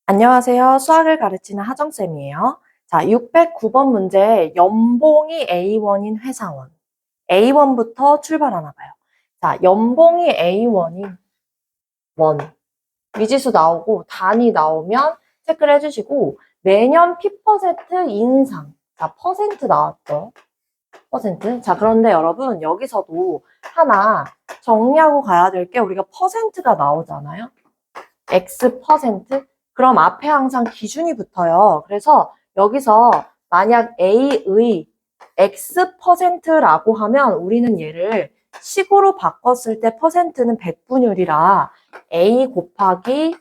안녕하세요. 수학을 가르치는 하정쌤이에요. 자, 609번 문제, 연봉이 A1인 회사원. A1부터 출발하나 봐요. 자, 연봉이 A1인 원. 미지수 나오고 단위 나오면 체크를 해주시고 매년 P% 인상. 자, 퍼센트 나왔죠. 퍼센트. 자, 그런데 여러분 여기서도 하나 정리하고 가야 될 게 우리가 퍼센트가 나오잖아요. X%? 그럼 앞에 항상 기준이 붙어요. 그래서 여기서 만약 A의 X%라고 하면 우리는 얘를 식으로 바꿨을 때 퍼센트는 백분율이라 A 곱하기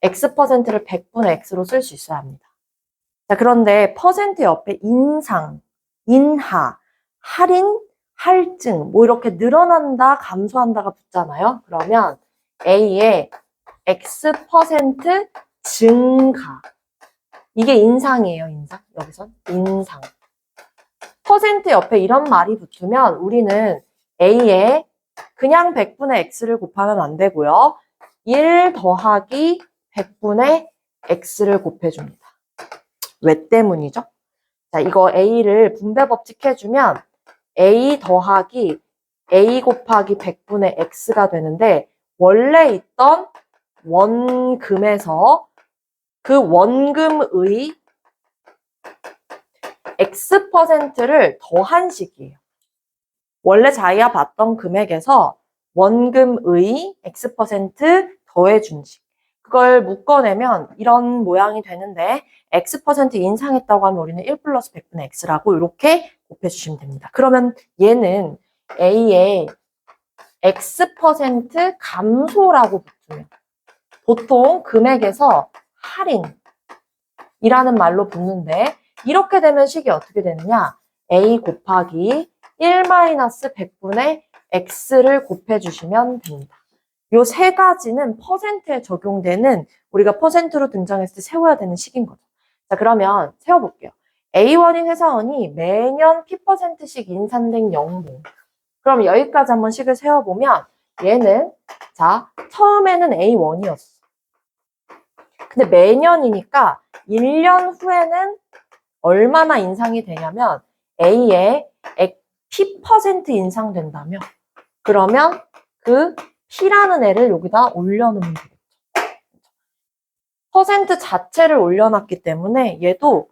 X%를 100분의 X로 쓸 수 있어야 합니다. 자, 그런데 퍼센트 옆에 인상, 인하, 할인, 할증 뭐 이렇게 늘어난다, 감소한다가 붙잖아요. 그러면 A의 X% 증가. 이게 인상이에요, 인상. 여기선 인상. 퍼센트 옆에 이런 말이 붙으면 우리는 A에 그냥 100분의 X를 곱하면 안 되고요. 1 더하기 100분의 X를 곱해줍니다. 왜 때문이죠? 자, 이거 A를 분배 법칙 해주면 A 더하기 A 곱하기 100분의 X가 되는데 원래 있던 원금에서 그 원금의 X%를 더한 식이에요. 원래 자기가 받던 금액에서 원금의 X% 더해준 식. 그걸 묶어내면 이런 모양이 되는데 X% 인상했다고 하면 우리는 1 플러스 100분의 X라고 이렇게 곱해주시면 됩니다. 그러면 얘는 A의 X% 감소라고 붙으면 보통 금액에서 할인이라는 말로 붙는데 이렇게 되면 식이 어떻게 되느냐? A 곱하기 1-100분의 X를 곱해주시면 됩니다. 요 세 가지는 퍼센트에 적용되는 우리가 퍼센트로 등장했을 때 세워야 되는 식인 거죠. 자, 그러면 세워볼게요. A1인 회사원이 매년 P%씩 인상된 연봉. 그럼 여기까지 한번 식을 세워보면 얘는 자 처음에는 A1이었어. 근데 매년이니까 1년 후에는 얼마나 인상이 되냐면 A에 P% 인상된다며 그러면 그 P라는 애를 여기다 올려놓으면 되겠죠. 퍼센트 자체를 올려놨기 때문에 얘도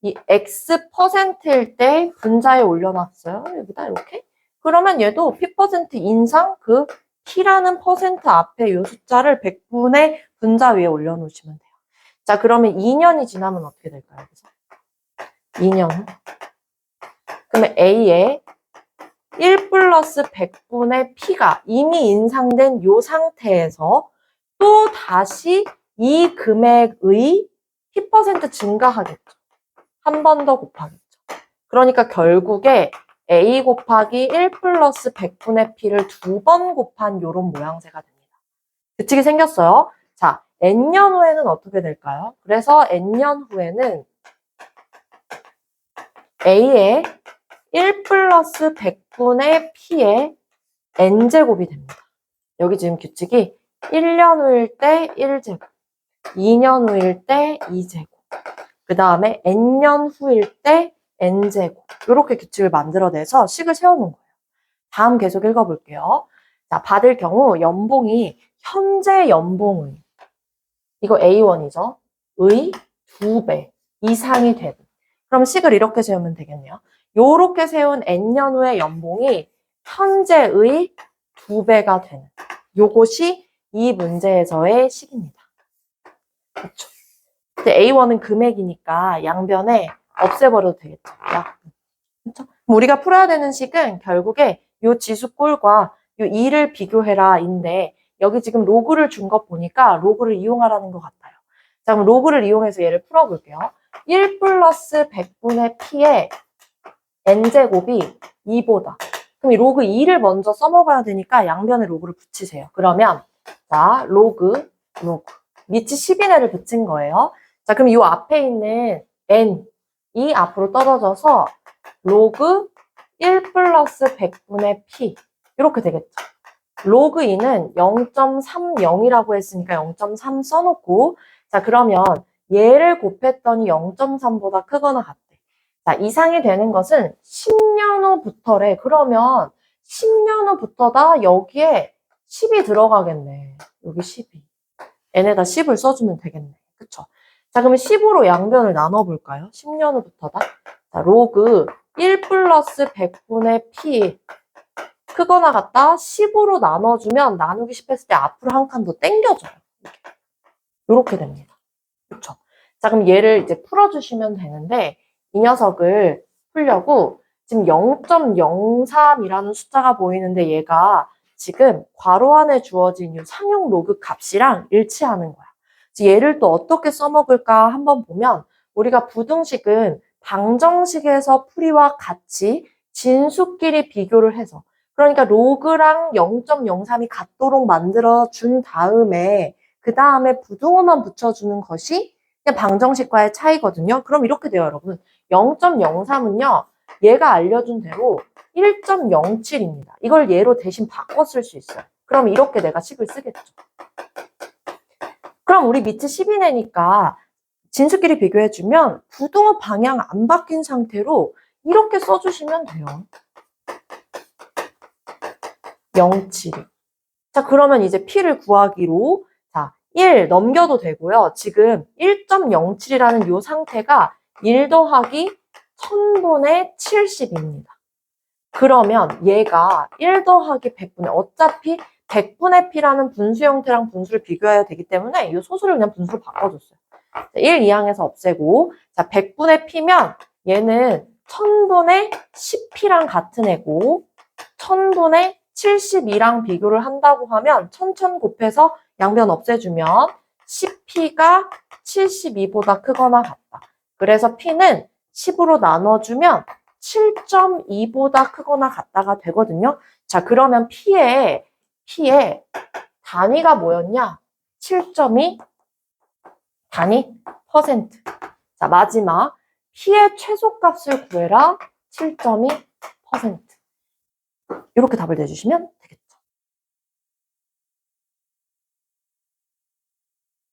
이 X%일 때 분자에 올려놨어요. 여기다 이렇게. 그러면 얘도 P% 인상 그 P라는 퍼센트 앞에 이 숫자를 100분의 분자 위에 올려놓으시면 돼요. 자, 그러면 2년이 지나면 어떻게 될까요? 여기서? 2년 후. 그러면 A에 1 플러스 100분의 P가 이미 인상된 이 상태에서 또 다시 이 금액의 P% 증가하겠죠. 한 번 더 곱하겠죠. 그러니까 결국에 A 곱하기 1 플러스 100분의 P를 2번 곱한 이런 모양새가 됩니다. 규칙이 생겼어요. 자, N년 후에는 어떻게 될까요? 그래서 N년 후에는 A의 1 플러스 100분의 P의 N제곱이 됩니다. 여기 지금 규칙이 1년 후일 때 1제곱, 2년 후일 때 2제곱, 그 다음에 N년 후일 때 N제곱 이렇게 규칙을 만들어내서 식을 세워놓은 거예요. 다음 계속 읽어볼게요. 자, 받을 경우 연봉이 현재 연봉의 이거 A1이죠. 의 2배 이상이 되는 그럼 식을 이렇게 세우면 되겠네요. 요렇게 세운 N년 후의 연봉이 현재의 2배가 되는 요것이 이 문제에서의 식입니다. 그렇죠. A1은 금액이니까 양변에 없애버려도 되겠죠. 그렇죠? 우리가 풀어야 되는 식은 결국에 요 지수꼴과 요 2를 비교해라 인데 여기 지금 로그를 준 거 보니까 로그를 이용하라는 것 같아요. 자, 그럼 로그를 이용해서 얘를 풀어볼게요. 1 플러스 100분의 P의 N제곱이 2보다. 그럼 이 로그 2를 먼저 써먹어야 되니까 양변에 로그를 붙이세요. 그러면 자, 로그 밑이 10인애를 붙인 거예요. 자, 그럼 이 앞에 있는 N이 앞으로 떨어져서 로그 1 플러스 100분의 P 이렇게 되겠죠. 로그 2는 0.30이라고 했으니까 0.3 써놓고, 자, 그러면 얘를 곱했더니 0.3보다 크거나 같대. 자, 이상이 되는 것은 10년 후부터래. 그러면 10년 후부터다 여기에 10이 들어가겠네. 여기 10이. n에다 10을 써주면 되겠네. 그쵸? 자, 그러면 10으로 양변을 나눠볼까요? 10년 후부터다. 자, 로그 1 플러스 100분의 p 크거나 같다 10으로 나눠주면 나누기 10 했을 때 앞으로 한 칸 더 당겨줘요. 이렇게 됩니다. 그쵸? 자, 그럼 얘를 이제 풀어주시면 되는데 이 녀석을 풀려고 지금 0.03이라는 숫자가 보이는데 얘가 지금 괄호 안에 주어진 이 상용 로그 값이랑 일치하는 거야. 얘를 또 어떻게 써먹을까 한번 보면 우리가 부등식은 방정식에서 풀이와 같이 진수끼리 비교를 해서 그러니까 로그랑 0.03이 같도록 만들어 준 다음에 그 다음에 부등호만 붙여주는 것이 그냥 방정식과의 차이거든요. 그럼 이렇게 돼요, 여러분. 0.03은요. 얘가 알려준 대로 1.07입니다. 이걸 얘로 대신 바꿔 쓸 수 있어요. 그럼 이렇게 내가 식을 쓰겠죠. 그럼 우리 밑에 10이네니까 진수끼리 비교해주면 부등호 방향 안 바뀐 상태로 이렇게 써주시면 돼요. 0.7. 자, 그러면 이제 P를 구하기로 자, 1 넘겨도 되고요. 지금 1.07이라는 이 상태가 1 더하기 1000분의 70입니다. 그러면 얘가 1 더하기 100분의 어차피 100분의 P라는 분수 형태랑 분수를 비교해야 되기 때문에 이 소수를 그냥 분수로 바꿔줬어요. 1 이항에서 없애고 자 100분의 P면 얘는 1000분의 10P랑 같은 애고 1000분의 72랑 비교를 한다고 하면 1000 곱해서 양변 없애주면 10P가 72보다 크거나 같다. 그래서 P는 10으로 나눠주면 7.2보다 크거나 같다가 되거든요. 자, 그러면 P의 단위가 뭐였냐? 7.2 단위 퍼센트. 자, 마지막 P의 최소값을 구해라. 7.2%. 이렇게 답을 내주시면